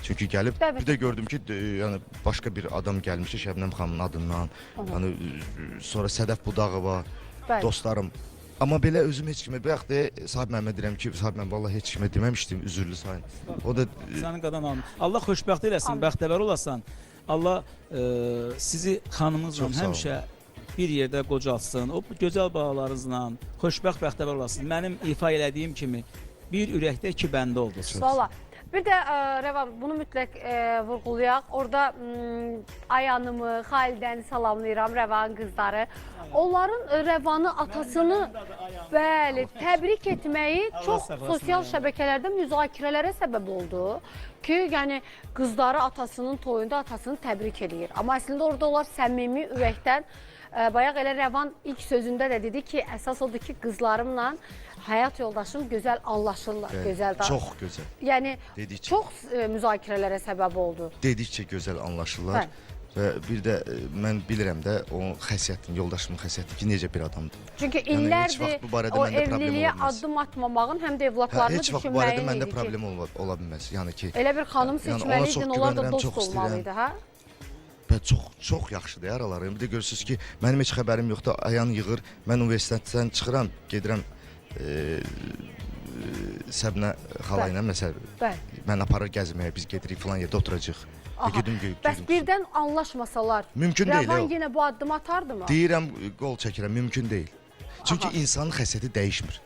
Çünki gəlib, Dəvət bir də gördüm ki, yəni başqa bir adam gəlmişdi Şəbnəm xanımın adından. Yəni sonra Sədəf Budağova, Bəli. dostlarım. Amma belə özüm heç kimə, bayaq da Sahib Məhəmməd deyirəm ki, Sahib mən vallahi heç kimə deməmişdim, üzürlü sayın. O da Sənin qadan alın. Allah xoşbəxt eləsin, bəxtəvər olasan. Allah sizi xanımızla Çox sağ olun. həmişə bir yerdə qocalsın. O gözəl bağlarınızla xoşbəxt bəxtəvər olasın. Mənim ifa elədiyim kimi bir ürəkdə iki bəndə oldunuz. Valla. Bir də Rəvan, bunu mütləq vurğulayaq. Orada Ayanımı, Xalidəni salamlayıram, Rəvan qızları. Onların Rəvanı, atasını bəli, təbrik etməyi çox sosial şəbəkələrdə müzakirələrə səbəb oldu. Ki, yəni qızları atasının toyunda atasını təbrik edir. Amma əslində orada onlar səmimi ürəkdən, bayaq elə Rəvan ilk sözündə də dedi ki, əsas odur ki, qızlarımla həyat yoldaşım gözəl anlaşırlar, gözəl danışırlar. çox gözəl. Yəni Dedikcə. çox müzakirələrə səbəb oldu. Dedikcə gözəl anlaşırlar. Və bir də mən bilirəm də o xəsiyyətini, yoldaşımın xəsiyyətini ki, necə bir adamdır. Çünki Yəni, heç illərdir vaxt bu barədə o məndə problem evliliyə ola bilməz. addım atmamağın, həm də evlatlarını Heç vaxt bu barədə düşünməyin məndə idi ki, problem ola bilməz. Yəni ki, elə bir xanım Yəni, ona seçməliydin, çox onlar da güvənirəm, dost çox istəyirəm. olmalıydı, hə? və çox yaxşıdır araları. Bir də görürsünüz ki, mənim heç xəbərim yoxdur. Ayan yığır, mən universitetdən çıxıram, gedirəm Səbnə xala ilə məsəl, Bəli. mən aparır gəzməyə, biz gedirik falan yerdə oturacağıq. Aha. Bəs birdən anlaşmasalar, Mümkün deyil, Rəvan yox. yenə bu addımı atardı mı? Deyirəm, qol çəkirəm, mümkün deyil. Çünki Aha. insanın xəssiyyəti dəyişmir.